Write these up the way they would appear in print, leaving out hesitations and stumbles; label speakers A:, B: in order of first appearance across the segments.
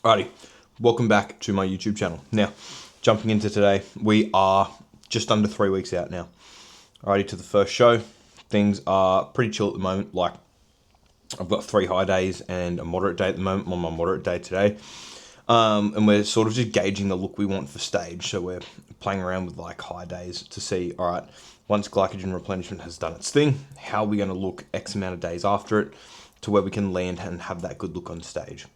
A: Alrighty, welcome back to my YouTube channel. Now, jumping into today, we are just under 3 weeks out now. Alrighty, to the first show. Things are pretty chill at the moment. Like, I've got 3 high days and a moderate day at the moment. I'm on my moderate day today. And we're sort of just gauging the look we want for stage. So we're playing around with like high days to see, alright, once glycogen replenishment has done its thing, how are we going to look X amount of days after it to where we can land and have that good look on stage.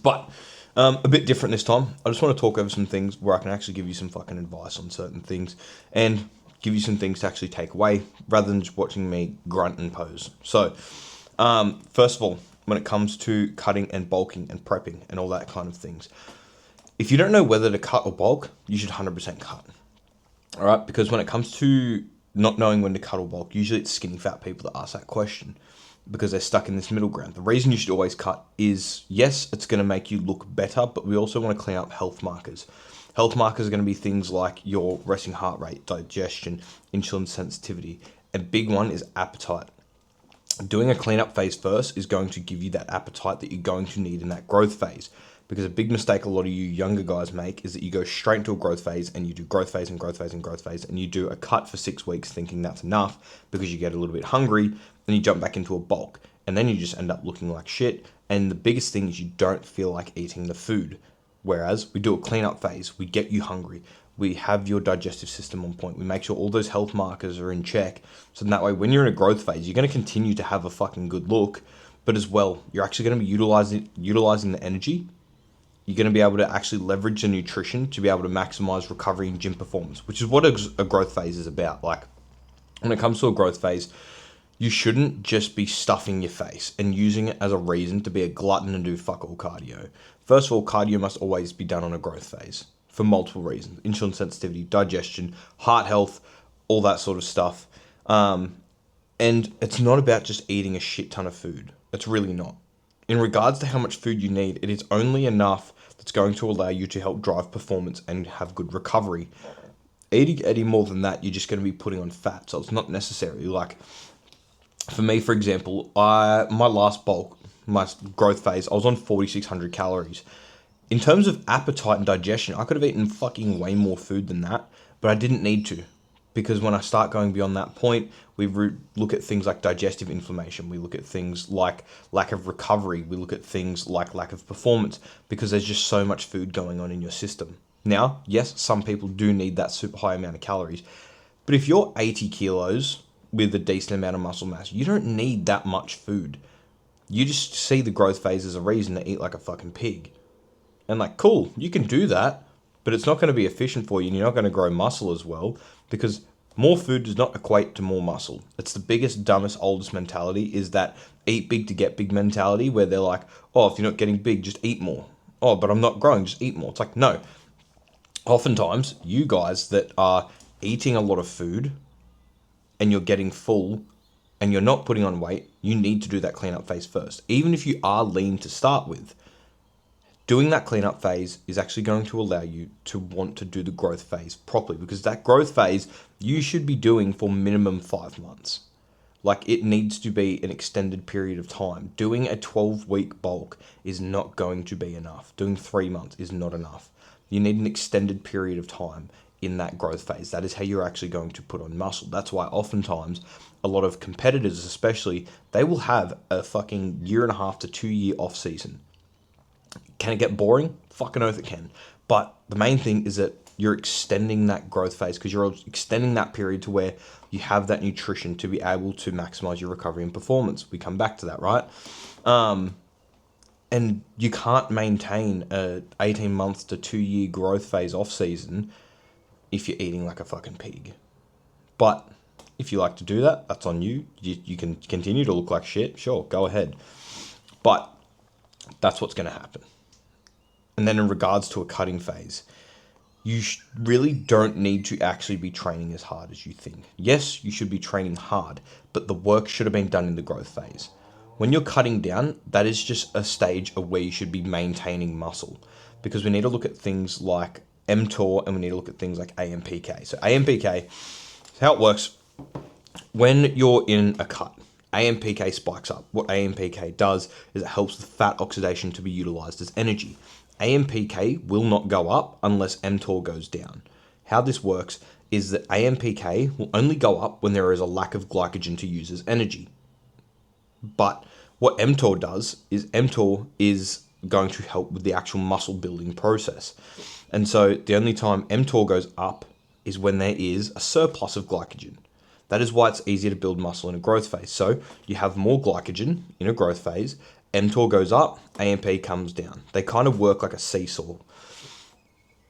A: But a bit different this time. I just want to talk over some things where I can actually give you some fucking advice on certain things and give you some things to actually take away rather than just watching me grunt and pose. So, first of all, when it comes to cutting and bulking and prepping and all that kind of things, if you don't know whether to cut or bulk, you should 100% cut. All right? Because when it comes to not knowing when to cut or bulk, usually it's skinny fat people that ask that question, because they're stuck in this middle ground. The reason you should always cut is, yes, it's going to make you look better, but we also want to clean up health markers. Health markers are going to be things like your resting heart rate, digestion, insulin sensitivity. A big one is appetite. Doing a cleanup phase first is going to give you that appetite that you're going to need in that growth phase. Because a big mistake a lot of you younger guys make is that you go straight into a growth phase and you do growth phase and growth phase and growth phase, and you do a cut for 6 weeks thinking that's enough because you get a little bit hungry, then you jump back into a bulk, and then you just end up looking like shit. And the biggest thing is you don't feel like eating the food. Whereas we do a cleanup phase, we get you hungry, we have your digestive system on point, we make sure all those health markers are in check, so that way when you're in a growth phase, you're going to continue to have a fucking good look, but as well, you're actually going to be utilizing the energy. You're going to be able to actually leverage the nutrition to be able to maximize recovery and gym performance, which is what a growth phase is about. Like, when it comes to a growth phase, you shouldn't just be stuffing your face and using it as a reason to be a glutton and do fuck all cardio. First of all, cardio must always be done on a growth phase for multiple reasons. Insulin sensitivity, digestion, heart health, all that sort of stuff. And it's not about just eating a shit ton of food. It's really not. In regards to how much food you need, it is only enough that's going to allow you to help drive performance and have good recovery. Eating any more than that, you're just going to be putting on fat. So it's not necessary. Like, for me, for example, my last bulk, my growth phase, I was on 4,600 calories. In terms of appetite and digestion, I could have eaten fucking way more food than that, but I didn't need to. Because when I start going beyond that point, we look at things like digestive inflammation. We look at things like lack of recovery. We look at things like lack of performance, because there's just so much food going on in your system. Now, yes, some people do need that super high amount of calories, but if you're 80 kilos with a decent amount of muscle mass, you don't need that much food. You just see the growth phase as a reason to eat like a fucking pig. And like, cool, you can do that, but it's not going to be efficient for you, and you're not going to grow muscle as well, because more food does not equate to more muscle. It's the biggest, dumbest, oldest mentality, is that eat big to get big mentality, where they're like, oh, if you're not getting big, just eat more. Oh, but I'm not growing, just eat more. It's like, no. Oftentimes, you guys that are eating a lot of food and you're getting full and you're not putting on weight, you need to do that cleanup phase first. Even if you are lean to start with, doing that cleanup phase is actually going to allow you to want to do the growth phase properly, because that growth phase you should be doing for minimum 5 months. Like, it needs to be an extended period of time. Doing a 12-week bulk is not going to be enough. Doing 3 months is not enough. You need an extended period of time in that growth phase. That is how you're actually going to put on muscle. That's why oftentimes a lot of competitors, especially, they will have a fucking 1.5 to 2 year off season. Can it get boring? Fucking oath it can. But the main thing is that you're extending that growth phase, because you're extending that period to where you have that nutrition to be able to maximize your recovery and performance. We come back to that, right? And you can't maintain a 18 months to 2 year growth phase off season if you're eating like a fucking pig. But if you like to do that, that's on you. You can continue to look like shit. Sure, go ahead. But that's what's going to happen. And then in regards to a cutting phase, you really don't need to actually be training as hard as you think. Yes, you should be training hard, but the work should have been done in the growth phase. When you're cutting down, that is just a stage of where you should be maintaining muscle, because we need to look at things like mTOR and we need to look at things like AMPK. So AMPK, how it works, when you're in a cut AMPK spikes up. What AMPK does is it helps the fat oxidation to be utilized as energy. AMPK will not go up unless mTOR goes down. How this works is that AMPK will only go up when there is a lack of glycogen to use as energy. But what mTOR does is mTOR is going to help with the actual muscle building process. And so the only time mTOR goes up is when there is a surplus of glycogen. That is why it's easier to build muscle in a growth phase. So you have more glycogen in a growth phase, mTOR goes up, AMP comes down. They kind of work like a seesaw.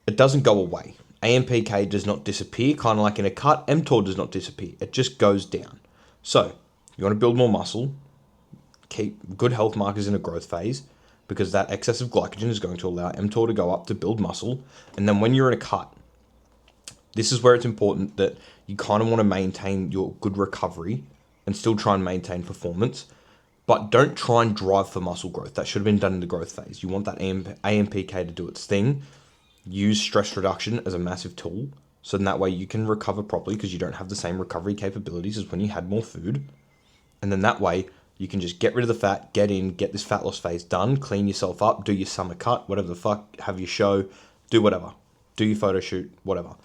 A: It doesn't go away. AMPK does not disappear, kind of like in a cut. mTOR does not disappear. It just goes down. So you want to build more muscle, keep good health markers in a growth phase, because that excess of glycogen is going to allow mTOR to go up to build muscle. And then when you're in a cut, this is where it's important that you kind of want to maintain your good recovery and still try and maintain performance, but don't try and drive for muscle growth. That should have been done in the growth phase. You want that AMPK to do its thing. Use stress reduction as a massive tool, so in that way you can recover properly because you don't have the same recovery capabilities as when you had more food. And then that way you can just get rid of the fat, get this fat loss phase done, clean yourself up, do your summer cut, whatever the fuck, have your show, do whatever. Do your photo shoot, whatever.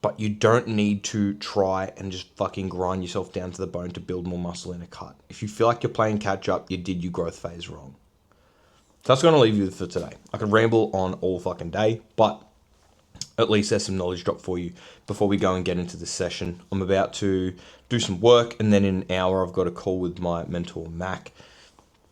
A: But you don't need to try and just fucking grind yourself down to the bone to build more muscle in a cut. If you feel like you're playing catch up, you did your growth phase wrong. So that's going to leave you for today. I could ramble on all fucking day, but at least there's some knowledge drop for you before we go and get into this session. I'm about to do some work, and then in an hour I've got a call with my mentor, Mac.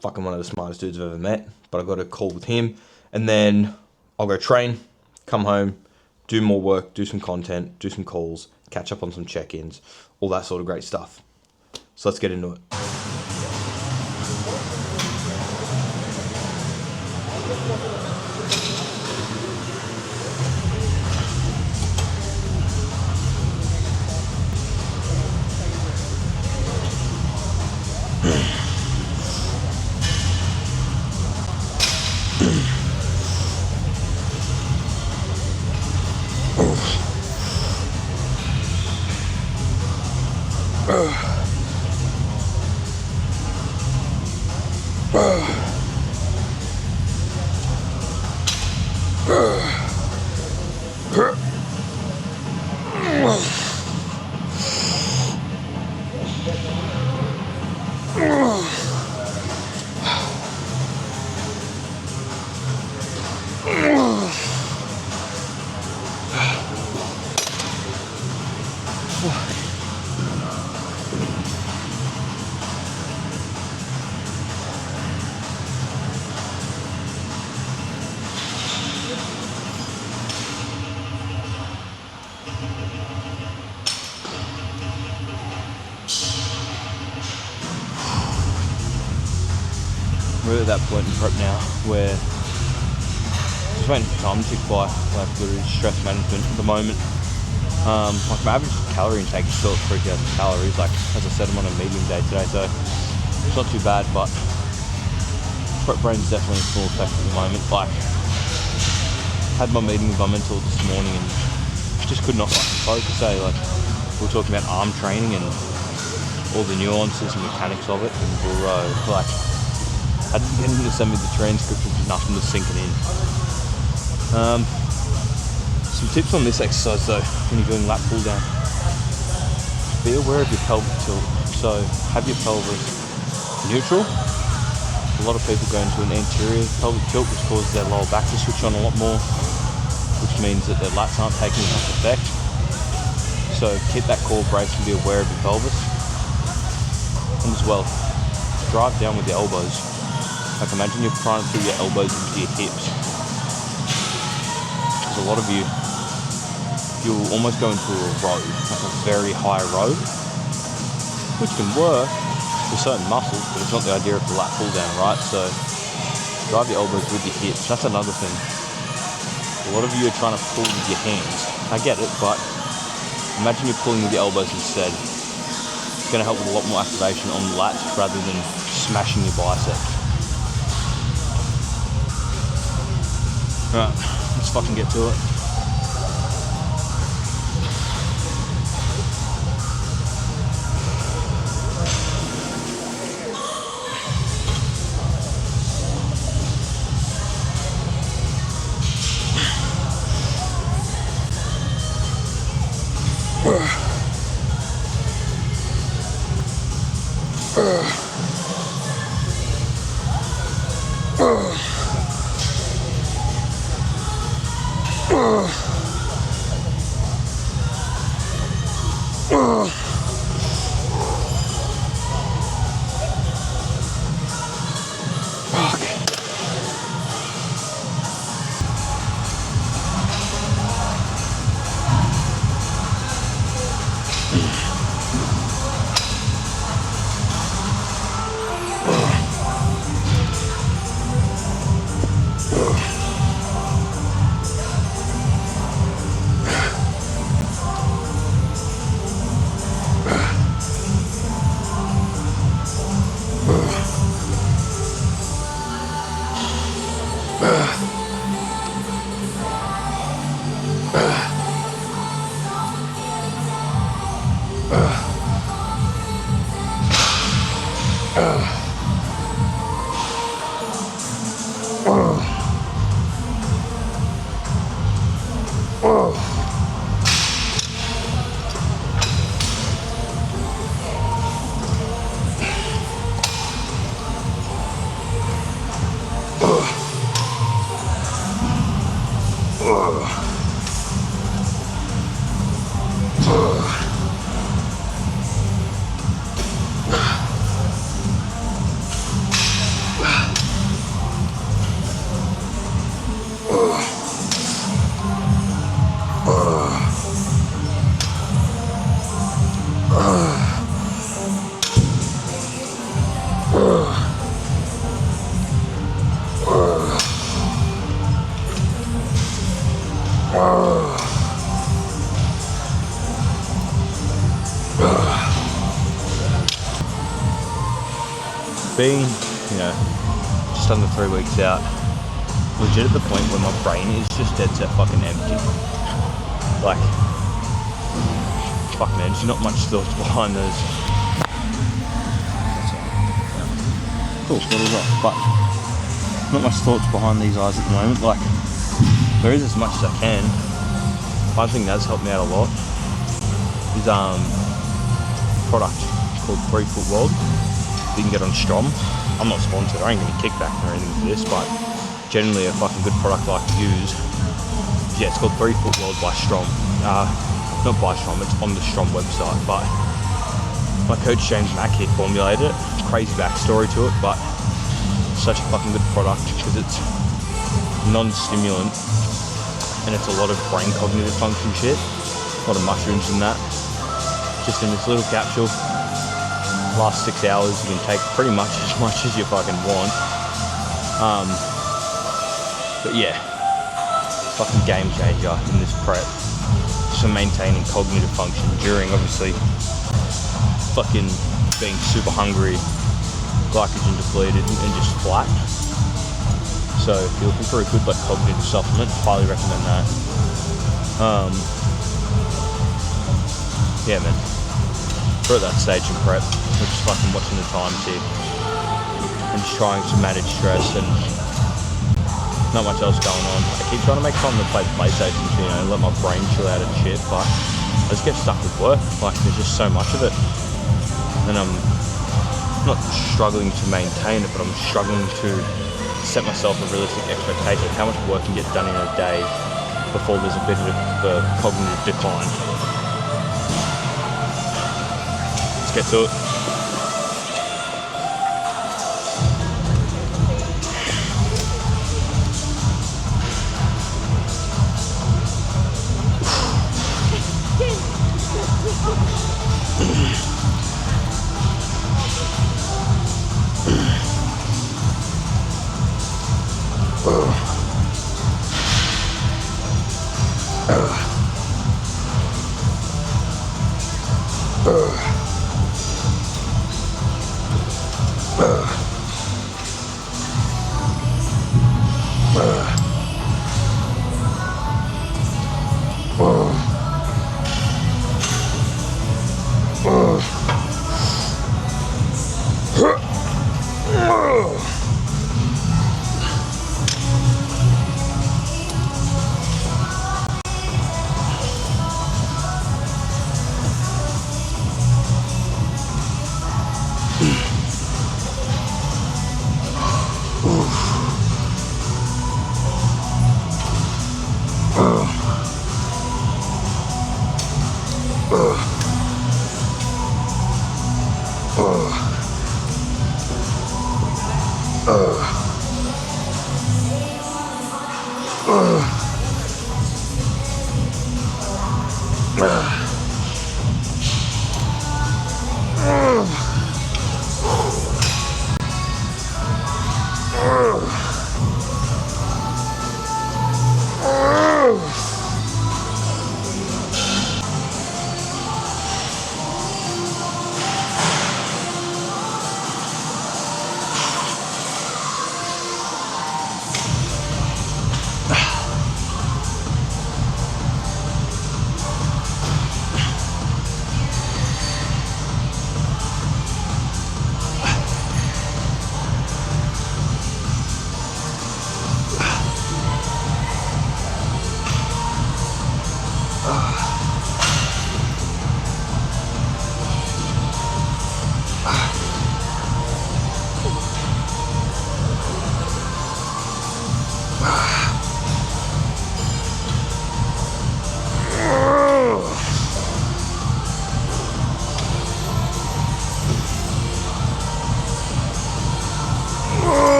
A: Fucking one of the smartest dudes I've ever met, but I've got a call with him, and then I'll go train, come home, do more work, do some content, do some calls, catch up on some check-ins, all that sort of great stuff. So let's get into it. We're at that point in prep now where just waiting for time to tick by. Like literally stress management at the moment. Like my average calorie intake is still at 3,000 calories. Like as I said, I'm on a medium day today, so it's not too bad. But prep brain's definitely in full effect at the moment. Like had my meeting with my mentor this morning and just could not fucking focus. Like we were talking about arm training and all the nuances and mechanics of it, and like. I didn't get him to send me the transcript, which is nothing was sinking in. Some tips on this exercise though, when you're doing lat pull down. Be aware of your pelvic tilt. So have your pelvis neutral. A lot of people go into an anterior pelvic tilt, which causes their lower back to switch on a lot more, which means that their lats aren't taking enough effect. So keep that core brace and be aware of your pelvis. And as well, drive down with your elbows. Like imagine you're trying to pull your elbows into your hips. Because a lot of you'll almost go into a row, like a very high row, which can work for certain muscles, but it's not the idea of the lat pull down, right? So drive your elbows with your hips. That's another thing. A lot of you are trying to pull with your hands. I get it, but imagine you're pulling with your elbows instead. It's going to help with a lot more activation on the lats rather than smashing your biceps. Right, let's fucking get to it. Being, just under 3 weeks out, legit at the point where my brain is just dead set fucking empty. Like, fuck man, there's not much thoughts behind those. Cool, what is that? But not much thoughts behind these eyes at the moment. Like, there is as much as I can. One thing that's helped me out a lot is product called 3 Foot World. You can get on Strom. I'm not sponsored, I ain't getting kickback or anything for this, but generally a fucking good product I like to use. Yeah, it's called 3 Foot World by Strom. Not by Strom, it's on the Strom website, but my coach James Mackey formulated it. Crazy backstory to it, but such a fucking good product because it's non-stimulant and it's a lot of brain cognitive function shit. A lot of mushrooms in that. Just in this little capsule. Last 6 hours you can take pretty much as you fucking want. But yeah, fucking game changer in this prep. Just for maintaining cognitive function during obviously fucking being super hungry, glycogen depleted and just flat. So if you're looking for a good like cognitive supplement, highly recommend that. Yeah man, we're at that stage in prep. We're just fucking watching the times here and just trying to manage stress and not much else going on. I keep trying to make time to play PlayStation, let my brain chill out and shit, but I just get stuck with work. Like there's just so much of it, and I'm not struggling to maintain it, but I'm struggling to set myself a realistic expectation of how much work can get done in a day before there's a bit of a cognitive decline. Let's get to it.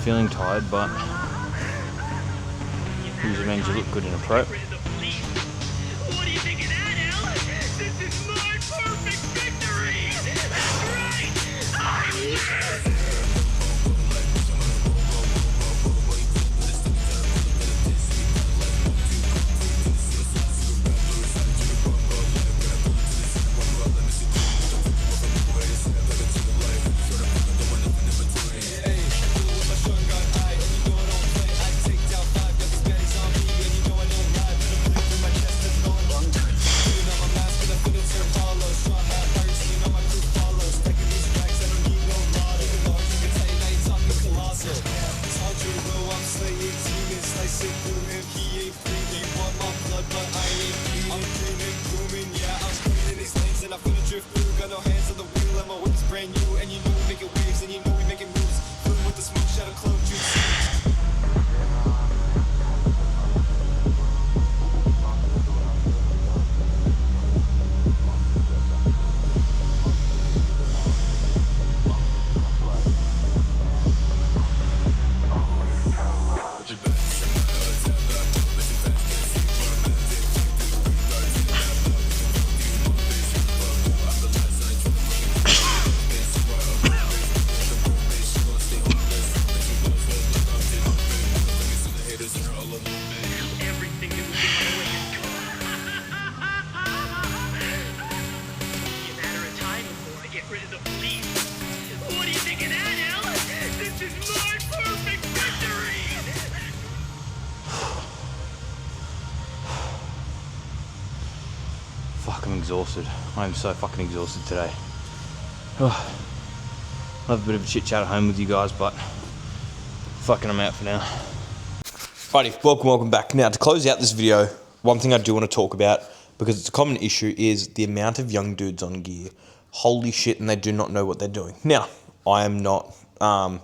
A: feeling tired, but usually means you look good in a prep.
B: What do you think of that, Al? This is my perfect victory! That's right! I win!
A: Fuck, I'm exhausted. I'm so fucking exhausted today. I'll have a bit of a chit chat at home with you guys, but fucking I'm out for now. Righty, welcome back. Now, to close out this video, one thing I do want to talk about, because it's a common issue, is the amount of young dudes on gear. Holy shit, and they do not know what they're doing. Now, I am not a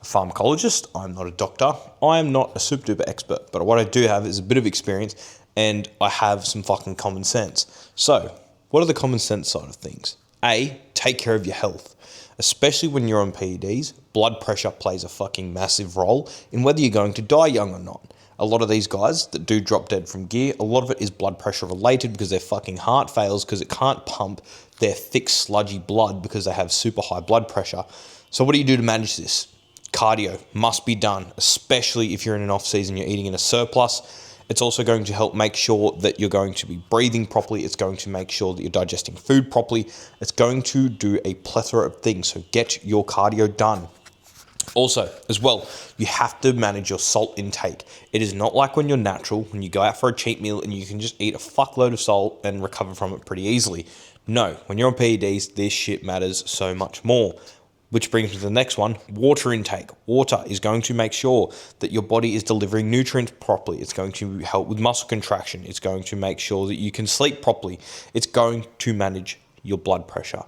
A: pharmacologist, I'm not a doctor, I am not a super duper expert, but what I do have is a bit of experience, and I have some fucking common sense. So, what are the common sense side of things? A, take care of your health. Especially when you're on PEDs, blood pressure plays a fucking massive role in whether you're going to die young or not. A lot of these guys that do drop dead from gear, a lot of it is blood pressure related because their fucking heart fails because it can't pump their thick, sludgy blood because they have super high blood pressure. So what do you do to manage this? Cardio must be done, especially if you're in an off season, you're eating in a surplus. It's also going to help make sure that you're going to be breathing properly. It's going to make sure that you're digesting food properly. It's going to do a plethora of things. So get your cardio done. Also, as well, you have to manage your salt intake. It is not like when you're natural, when you go out for a cheat meal and you can just eat a fuckload of salt and recover from it pretty easily. No, when you're on PEDs, this shit matters so much more. Which brings me to the next one, water intake. Water is going to make sure that your body is delivering nutrients properly. It's going to help with muscle contraction. It's going to make sure that you can sleep properly. It's going to manage your blood pressure.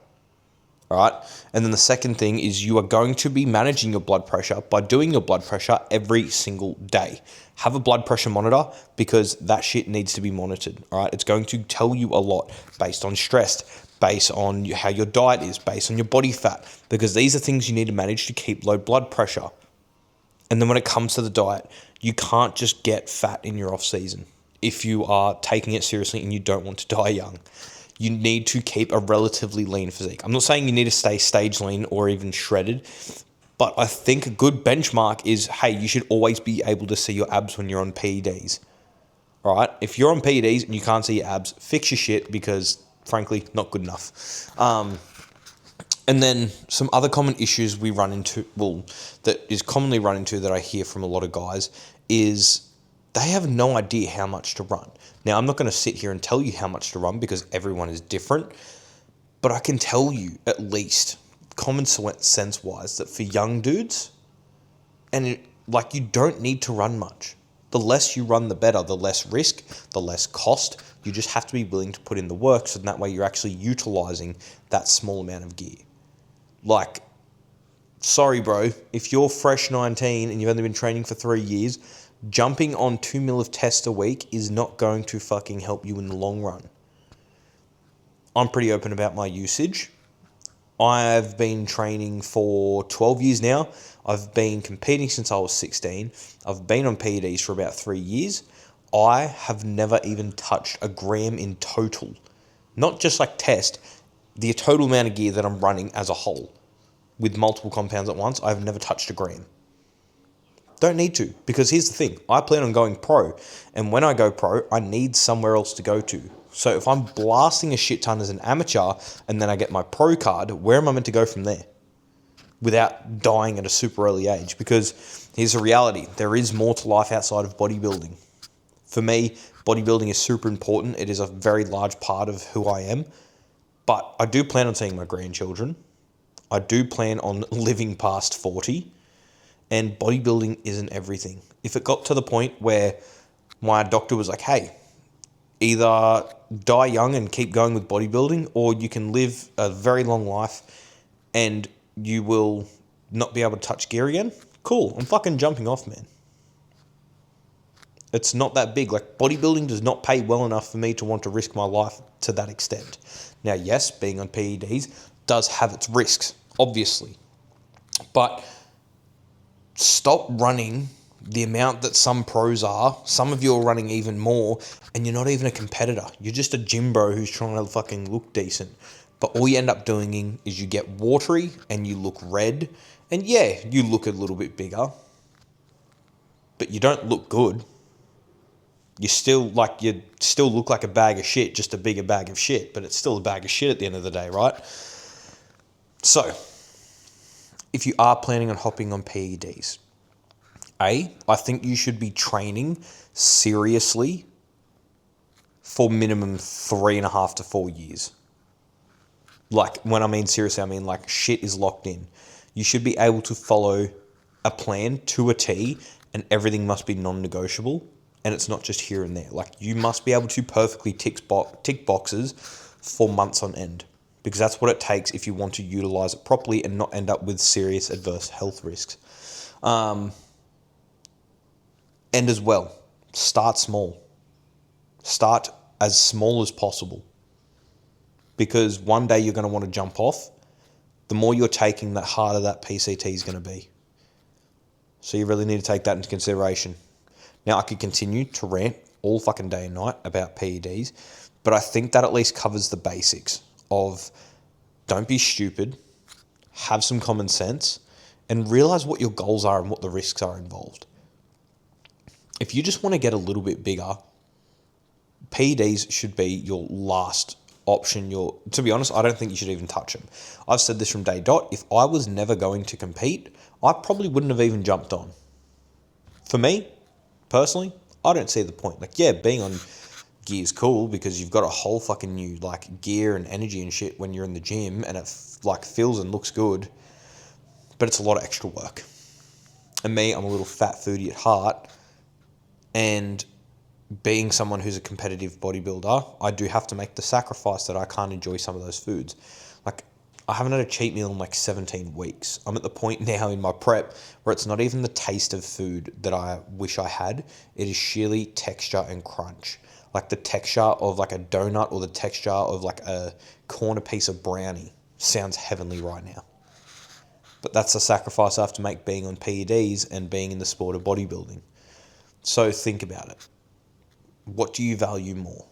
A: All right. And then the second thing is you are going to be managing your blood pressure by doing your blood pressure every single day. Have a blood pressure monitor because that shit needs to be monitored. All right. It's going to tell you a lot based on stress, based on how your diet is, based on your body fat, because these are things you need to manage to keep low blood pressure. And then when it comes to the diet, you can't just get fat in your off season if you are taking it seriously and you don't want to die young. You need to keep a relatively lean physique. I'm not saying you need to stay stage lean or even shredded, but I think a good benchmark is, hey, you should always be able to see your abs when you're on PEDs. All right? If you're on PEDs and you can't see your abs, fix your shit because, frankly, not good enough. And then some other common issues we run into, that is commonly run into that I hear from a lot of guys is they have no idea how much to run. Now, I'm not going to sit here and tell you how much to run because everyone is different, but I can tell you at least common sense wise that for young dudes, you don't need to run much. The less you run, the better. The less risk, the less cost. You just have to be willing to put in the work so that way you're actually utilizing that small amount of gear. Like, sorry, bro, if you're fresh 19 and you've only been training for 3 years, jumping on 2 mil of test a week is not going to fucking help you in the long run. I'm pretty open about my usage. I've been training for 12 years now. I've been competing since I was 16. I've been on PEDs for about 3 years. I have never even touched a gram in total. Not just like test, the total amount of gear that I'm running as a whole with multiple compounds at once. I've never touched a gram. Don't need to, because here's the thing. I plan on going pro, and when I go pro, I need somewhere else to go to. So if I'm blasting a shit ton as an amateur and then I get my pro card, where am I meant to go from there without dying at a super early age? Because here's the reality. There is more to life outside of bodybuilding. For me, bodybuilding is super important. It is a very large part of who I am. But I do plan on seeing my grandchildren. I do plan on living past 40. And bodybuilding isn't everything. If it got to the point where my doctor was like, hey, either die young and keep going with bodybuilding, or you can live a very long life and you will not be able to touch gear again, cool, I'm fucking jumping off, man. It's not that big. Like, bodybuilding does not pay well enough for me to want to risk my life to that extent. Now, yes, being on PEDs does have its risks, obviously. But stop running the amount that some pros are. Some of you are running even more, and you're not even a competitor. You're just a gym bro who's trying to fucking look decent. But all you end up doing is you get watery and you look red. And yeah, you look a little bit bigger, but you don't look good. You still look like a bag of shit, just a bigger bag of shit, but it's still a bag of shit at the end of the day, right? So, if you are planning on hopping on PEDs, I think you should be training seriously for minimum 3.5 to 4 years. Like, when I mean seriously, I mean like shit is locked in. You should be able to follow a plan to a T, and everything must be non-negotiable. And it's not just here and there. Like, you must be able to perfectly tick boxes for months on end, because that's what it takes if you want to utilize it properly and not end up with serious adverse health risks. And as well, start small. Start as small as possible, because one day you're going to want to jump off. The more you're taking, the harder that PCT is going to be. So you really need to take that into consideration. Now, I could continue to rant all fucking day and night about PEDs, but I think that at least covers the basics of don't be stupid, have some common sense, and realize what your goals are and what the risks are involved. If you just want to get a little bit bigger, PEDs should be your last option. To be honest, I don't think you should even touch them. I've said this from day dot. If I was never going to compete, I probably wouldn't have even jumped on. For me, personally, I don't see the point. Like, yeah, being on gear is cool because you've got a whole fucking new like gear and energy and shit when you're in the gym, and it feels and looks good, but it's a lot of extra work. And me, I'm a little fat foodie at heart, and being someone who's a competitive bodybuilder, I do have to make the sacrifice that I can't enjoy some of those foods. Like, I haven't had a cheat meal in like 17 weeks. I'm at the point now in my prep where it's not even the taste of food that I wish I had. It is sheerly texture and crunch. Like the texture of like a donut or the texture of like a corner piece of brownie sounds heavenly right now. But that's the sacrifice I have to make being on PEDs and being in the sport of bodybuilding. So think about it. What do you value more?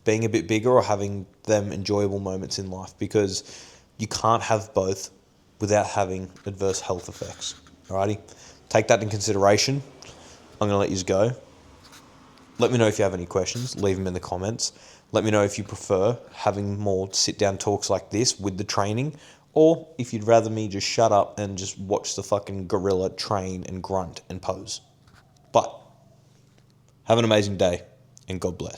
A: Being a bit bigger or having them enjoyable moments in life? Because you can't have both without having adverse health effects. Alrighty? Take that in consideration. I'm going to let you go. Let me know if you have any questions. Leave them in the comments. Let me know if you prefer having more sit-down talks like this with the training, or if you'd rather me just shut up and just watch the fucking gorilla train and grunt and pose. But have an amazing day, and God bless.